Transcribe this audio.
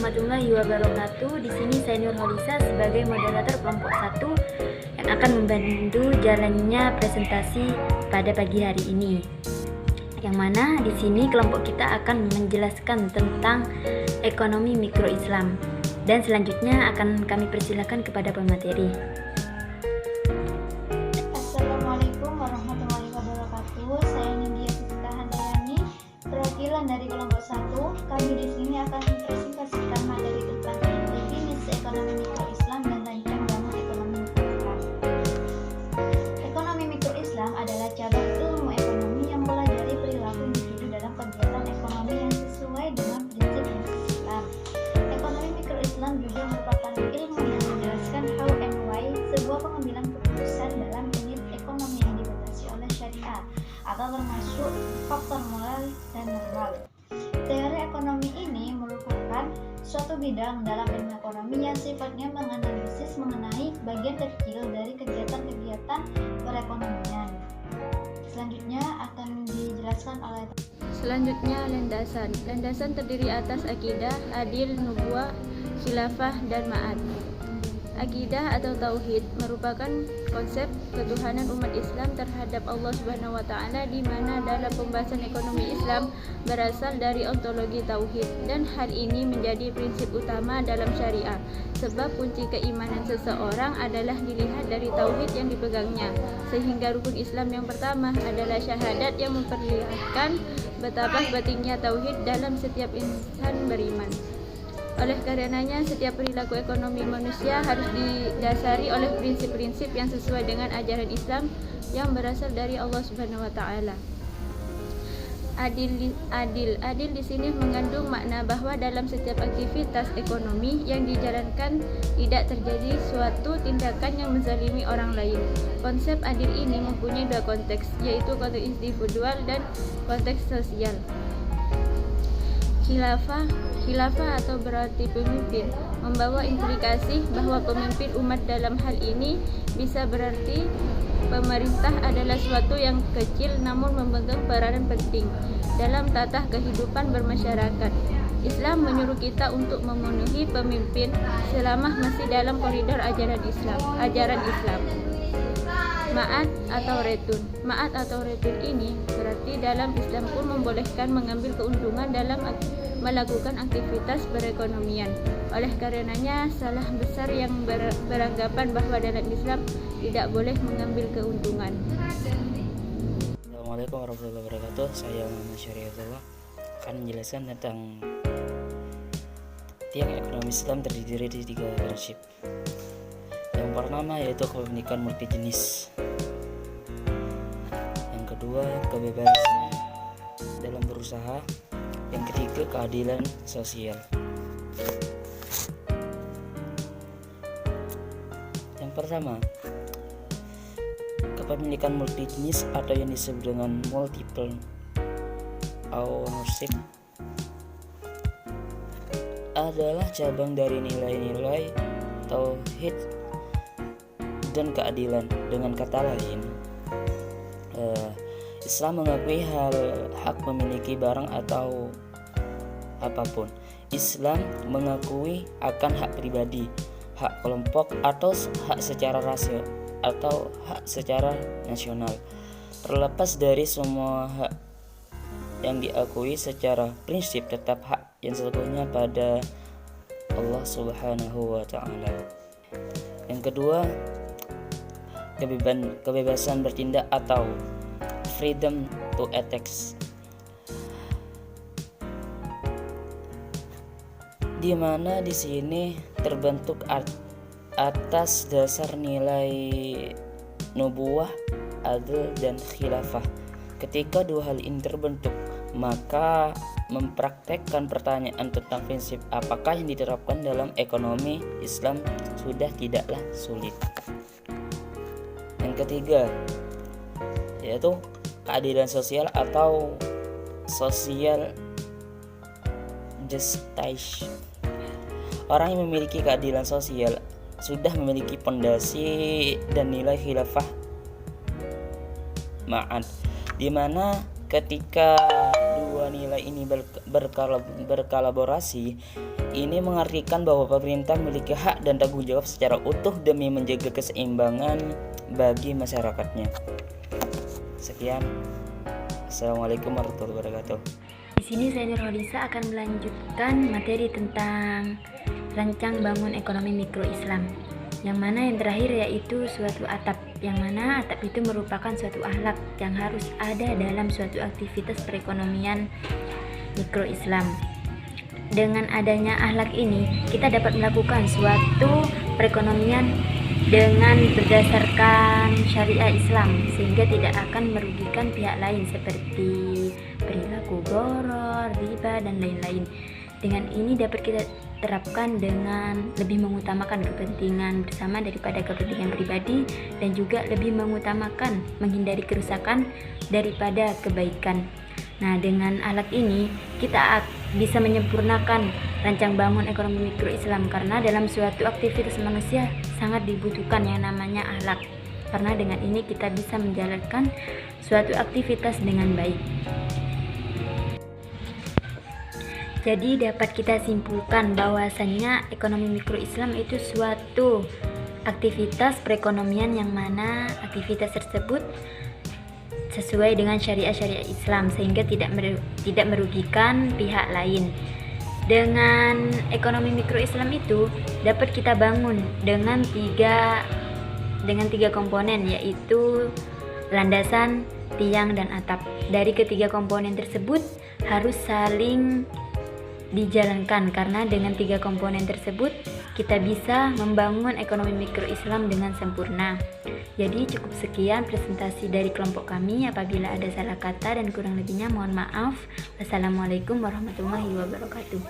warahmatullahi wabarakatuh. Di sini saya Nurholisa sebagai moderator kelompok 1 yang akan membantu jalannya presentasi pada pagi hari ini. Yang mana di sini kelompok kita akan menjelaskan tentang ekonomi mikro Islam, dan selanjutnya akan kami persilakan kepada pemateri. Assalamualaikum warahmatullahi wabarakatuh. Saya Nindya Fitita Handayani, perwakilan dari kelompok 1. Kami di sini akan mempresentasikan materi tentang definisi ekonomi mikro Islam dan rancang bangun ekonomi mikro Islam. Ekonomi mikro Islam adalah cabang ilmu ekonomi yang mempelajari perilaku individu dalam kegiatan ekonomi yang sesuai dengan prinsip-prinsip Islam. Ekonomi mikro Islam juga merupakan ilmu yang menjelaskan how and why sebuah pengambilan keputusan dalam unit ekonomi yang dibatasi oleh syariat atau termasuk faktor moral dan normal. Teori ekonomi ini merupakan suatu bidang dalam ilmu ekonomi yang sifatnya menganalisis mengenai bagian kecil dari kegiatan-kegiatan perekonomian. Selanjutnya akan dijelaskan oleh landasan. Landasan terdiri atas akidah, adil, nubuwah, khilafah, dan ma'ad. Akidah atau tauhid merupakan konsep ketuhanan umat Islam terhadap Allah Subhanahu wa taala, di mana dalam pembahasan ekonomi Islam berasal dari ontologi tauhid, dan hal ini menjadi prinsip utama dalam syariah sebab kunci keimanan seseorang adalah dilihat dari tauhid yang dipegangnya. Sehingga rukun Islam yang pertama adalah syahadat yang memperlihatkan betapa pentingnya tauhid dalam setiap insan beriman. Oleh karenanya, setiap perilaku ekonomi manusia harus didasari oleh prinsip-prinsip yang sesuai dengan ajaran Islam yang berasal dari Allah Subhanahu wa taala. Adil di sini mengandung makna bahwa dalam setiap aktivitas ekonomi yang dijalankan tidak terjadi suatu tindakan yang menzalimi orang lain. Konsep adil ini mempunyai dua konteks, yaitu konteks individual dan konteks sosial. Khilafah atau berarti pemimpin membawa implikasi bahwa pemimpin umat dalam hal ini bisa berarti pemerintah adalah suatu yang kecil namun memegang peranan penting dalam tata kehidupan bermasyarakat. Islam menyuruh kita untuk memenuhi pemimpin selama masih dalam koridor ajaran Islam. Ma'ad atau retun ini berarti dalam Islam pun membolehkan mengambil keuntungan dalam melakukan aktivitas perekonomian. Oleh karenanya, salah besar yang beranggapan bahwa dalam Islam tidak boleh mengambil keuntungan. Assalamualaikum warahmatullahi wabarakatuh. Saya Muhammad Syariatullah akan menjelaskan tentang tiang ekonomi Islam terdiri dari 3 prinsip. Yang pertama yaitu kepemilikan multijenis. Yang kedua, kebebasan dalam berusaha. Yang ketiga, keadilan sosial. Yang pertama, kepemilikan multijenis atau yang disebut dengan multiple ownership adalah cabang dari nilai-nilai tauhid dan keadilan. Dengan kata lain, Islam mengakui hak memiliki barang atau apapun. Islam mengakui akan hak pribadi, hak kelompok, atau hak secara rasio atau hak secara nasional. Terlepas dari semua hak yang diakui secara prinsip, tetap hak yang sesungguhnya pada Allah Subhanahu wa taala. Yang kedua, kebebasan bertindak atau freedom to attack, di mana di sini terbentuk atas dasar nilai nubuwah, adil, dan khilafah. Ketika dua hal ini terbentuk, maka mempraktekkan pertanyaan tentang prinsip apakah yang diterapkan dalam ekonomi Islam sudah tidaklah sulit. Yang ketiga yaitu keadilan sosial atau social justice. Orang yang memiliki keadilan sosial sudah memiliki pondasi dan nilai khilafah ma'ad, di mana ketika dua nilai ini berkolaborasi, ini mengartikan bahwa pemerintah memiliki hak dan tanggung jawab secara utuh demi menjaga keseimbangan bagi masyarakatnya. Sekian. Assalamualaikum warahmatullahi wabarakatuh. Di sini Senior Holisa akan melanjutkan materi tentang rancang bangun ekonomi mikro Islam. Yang mana yang terakhir yaitu suatu atap, yang mana atap itu merupakan suatu akhlak yang harus ada dalam suatu aktivitas perekonomian mikro Islam. Dengan adanya akhlak ini, kita dapat melakukan suatu perekonomian dengan berdasarkan syariah Islam, sehingga tidak akan merugikan pihak lain seperti perilaku boror, riba, dan lain-lain. Dengan ini dapat kita terapkan dengan lebih mengutamakan kepentingan bersama daripada kepentingan pribadi, dan juga lebih mengutamakan menghindari kerusakan daripada kebaikan. Nah, dengan alat ini kita bisa menyempurnakan rancang bangun ekonomi mikro Islam, karena dalam suatu aktivitas manusia sangat dibutuhkan yang namanya akhlak. Karena dengan ini kita bisa menjalankan suatu aktivitas dengan baik. Jadi dapat kita simpulkan bahwasannya ekonomi mikro Islam itu suatu aktivitas perekonomian yang mana aktivitas tersebut sesuai dengan syariah Islam, sehingga tidak merugikan pihak lain. Dengan ekonomi mikro Islam itu dapat kita bangun dengan tiga komponen, yaitu landasan, tiang, dan atap. Dari ketiga komponen tersebut harus saling dijalankan, karena dengan tiga komponen tersebut kita bisa membangun ekonomi mikro Islam dengan sempurna. Jadi cukup sekian presentasi dari kelompok kami. Apabila ada salah kata dan kurang lebihnya mohon maaf. Wassalamualaikum warahmatullahi wabarakatuh.